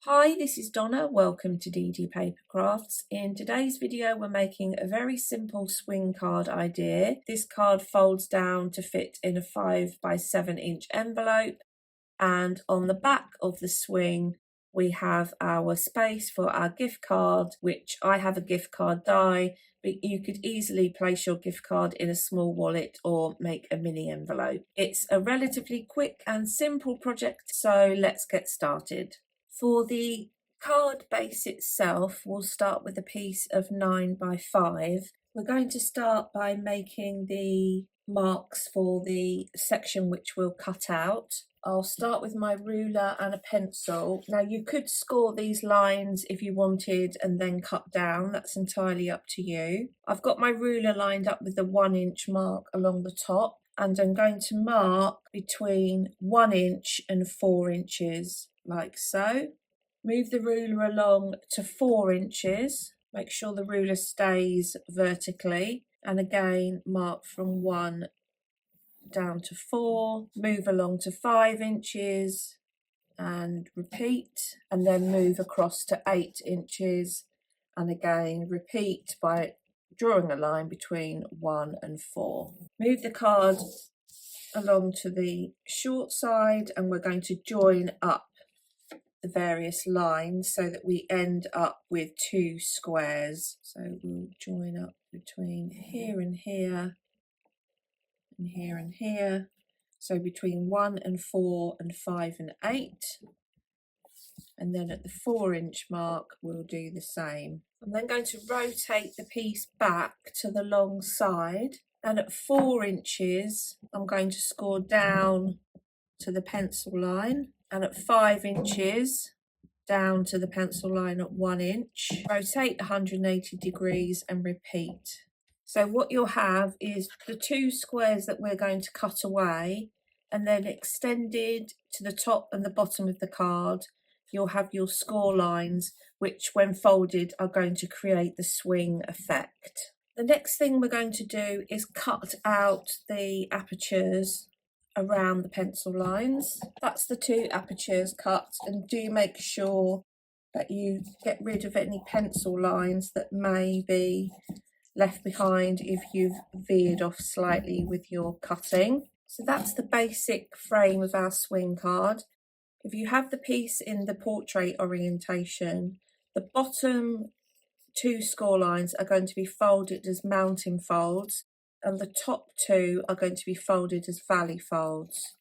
Hi, this is Donna. Welcome to DD Paper Crafts. In today's video, we're making a very simple swing card idea. This card folds down to fit in a 5 by 7 inch envelope, and on the back of the swing, we have our space for our gift card, which I have a gift card die, but you could easily place your gift card in a small wallet or make a mini envelope. It's a relatively quick and simple project, so let's get started. For the card base itself, we'll start with a piece of 9 by 5. We're going to start by making the marks for the section which we'll cut out. I'll start with my ruler and a pencil. Now you could score these lines if you wanted and then cut down, that's entirely up to you. I've got my ruler lined up with the 1 inch mark along the top, and I'm going to mark between 1 inch and 4 inches like so. Move the ruler along to 4 inches, make sure the ruler stays vertically, and again mark from 1 down to 4, move along to 5 inches and repeat, and then move across to 8 inches and again repeat by drawing a line between 1 and 4. Move the card along to the short side and we're going to join up the various lines so that we end up with 2 squares. So we'll join up between here and here and here and here. So between 1 and 4 and 5 and 8. And then at the 4 inch mark, we'll do the same. I'm then going to rotate the piece back to the long side. And at 4 inches, I'm going to score down to the pencil line. And at 5 inches, down to the pencil line at 1 inch. Rotate 180 degrees and repeat. So what you'll have is the 2 squares that we're going to cut away, and then extended to the top and the bottom of the card, you'll have your score lines, which when folded are going to create the swing effect. The next thing we're going to do is cut out the apertures around the pencil lines. That's the 2 apertures cut, and do make sure that you get rid of any pencil lines that may be left behind if you've veered off slightly with your cutting. So that's the basic frame of our swing card. If you have the piece in the portrait orientation, the bottom 2 score lines are going to be folded as mountain folds, and the top 2 are going to be folded as valley folds.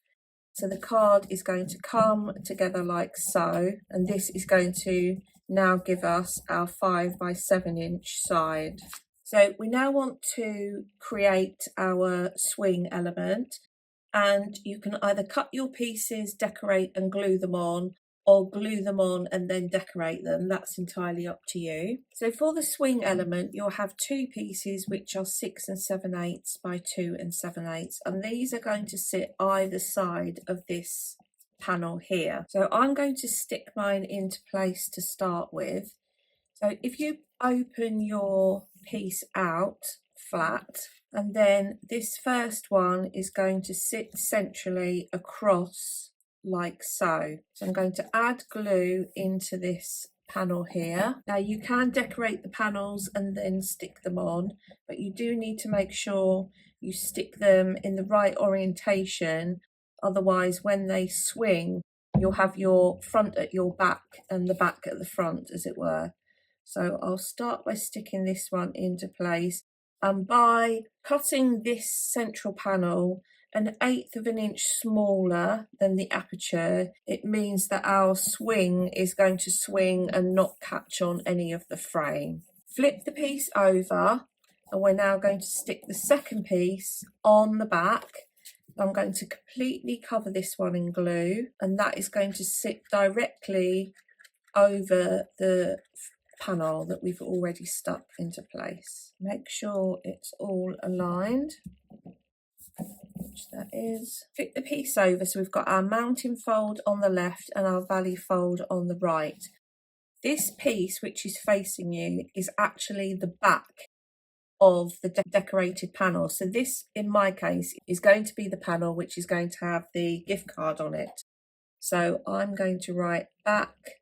So the card is going to come together like so, and this is going to now give us our 5 by 7 inch side. So we now want to create our swing element, and you can either cut your pieces, decorate and glue them on, or glue them on and then decorate them. That's entirely up to you. So for the swing element, you'll have 2 pieces which are 6 and 7/8 by 2 and 7/8, and these are going to sit either side of this panel here. So I'm going to stick mine into place to start with. So if you open your piece out flat, and then this first one is going to sit centrally across like so. So I'm going to add glue into this panel here. Now you can decorate the panels and then stick them on, but you do need to make sure you stick them in the right orientation, otherwise when they swing you'll have your front at your back and the back at the front, as it were. So I'll start by sticking this one into place, and by cutting this central panel 1/8 of an inch smaller than the aperture, it means that our swing is going to swing and not catch on any of the frame. Flip the piece over, and we're now going to stick the second piece on the back. I'm going to completely cover this one in glue, and that is going to sit directly over the panel that we've already stuck into place. Make sure it's all aligned, which that is. Flip the piece over so we've got our mountain fold on the left and our valley fold on the right. This piece, which is facing you, is actually the back of the decorated panel. So this, in my case, is going to be the panel which is going to have the gift card on it. So I'm going to write back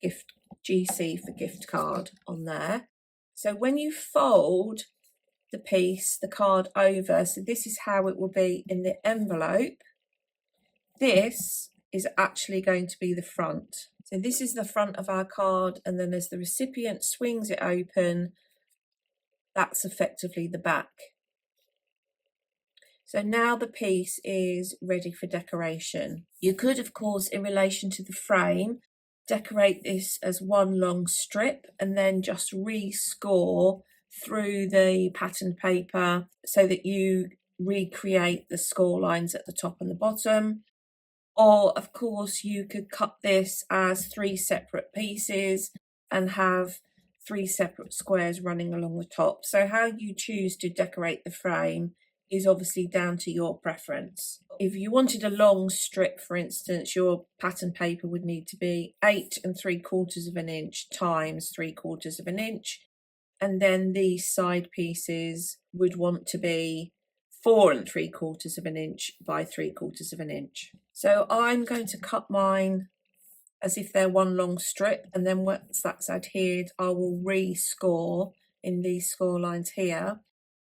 gift GC for gift card on there. So when you fold the piece, the card over, so this is how it will be in the envelope. This is actually going to be the front. So this is the front of our card, and then as the recipient swings it open, that's effectively the back. So now the piece is ready for decoration. You could, of course, in relation to the frame, decorate this as one long strip and then just rescore through the pattern paper so that you recreate the score lines at the top and the bottom. Or, of course, you could cut this as 3 separate pieces and have 3 separate squares running along the top. So how you choose to decorate the frame is obviously down to your preference. If you wanted a long strip, for instance, your pattern paper would need to be 8 3/4 inch times 3/4 inch, and then these side pieces would want to be 4 3/4 inch by 3/4 inch. So I'm going to cut mine as if they're one long strip, and then once that's adhered, I will rescore in these score lines here.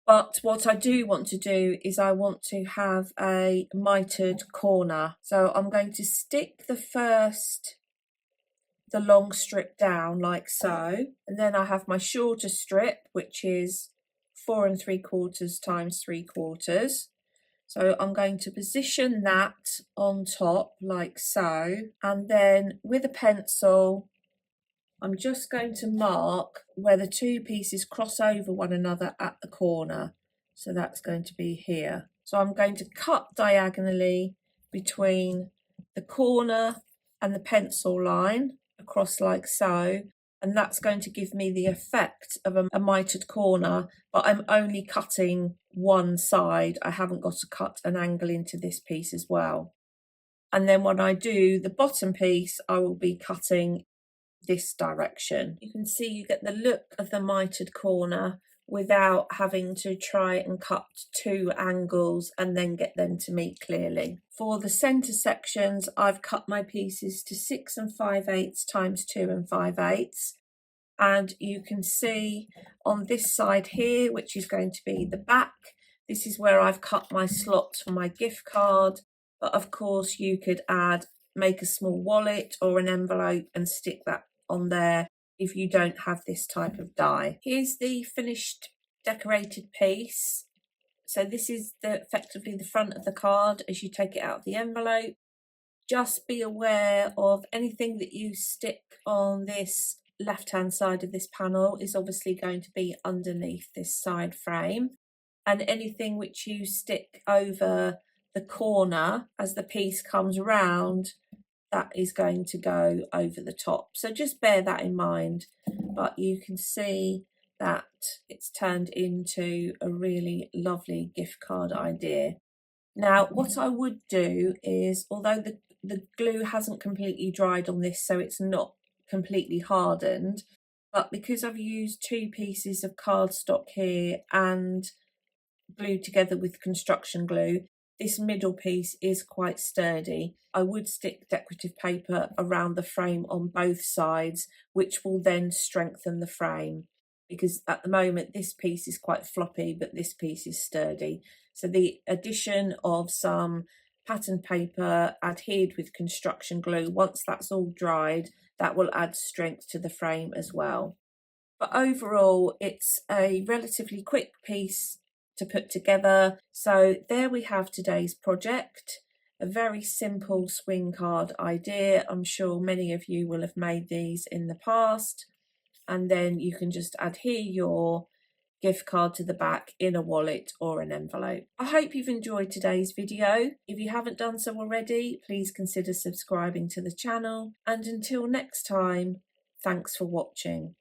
But what I do want to do is I want to have a mitered corner. So I'm going to stick the long strip down like so, and then I have my shorter strip, which is 4 3/4 times 3/4. So I'm going to position that on top like so, and then with a pencil I'm just going to mark where the 2 pieces cross over one another at the corner. So that's going to be here. So I'm going to cut diagonally between the corner and the pencil line across like so, and that's going to give me the effect of a mitered corner, but I'm only cutting one side. I haven't got to cut an angle into this piece as well. And then when I do the bottom piece, I will be cutting this direction. You can see you get the look of the mitered corner without having to try and cut 2 angles and then get them to meet clearly. For the centre sections, I've cut my pieces to 6 5/8 times 2 5/8, and you can see on this side here, which is going to be the back, this is where I've cut my slots for my gift card, but of course you could make a small wallet or an envelope and stick that on there if you don't have this type of die. Here's the finished decorated piece. So this is effectively the front of the card as you take it out of the envelope. Just be aware of anything that you stick on this left hand side of this panel is obviously going to be underneath this side frame, and anything which you stick over the corner as the piece comes round, that is going to go over the top. So just bear that in mind. But you can see that it's turned into a really lovely gift card idea. Now, what I would do is, although the glue hasn't completely dried on this, so it's not completely hardened, but because I've used 2 pieces of cardstock here and glued together with construction glue, this middle piece is quite sturdy. I would stick decorative paper around the frame on both sides, which will then strengthen the frame, because at the moment this piece is quite floppy, but this piece is sturdy. So the addition of some pattern paper adhered with construction glue, once that's all dried, that will add strength to the frame as well. But overall, it's a relatively quick piece to put together. So there we have today's project, a very simple swing card idea. I'm sure many of you will have made these in the past, and then you can just adhere your gift card to the back in a wallet or an envelope. I hope you've enjoyed today's video. If you haven't done so already, please consider subscribing to the channel, and until next time, thanks for watching.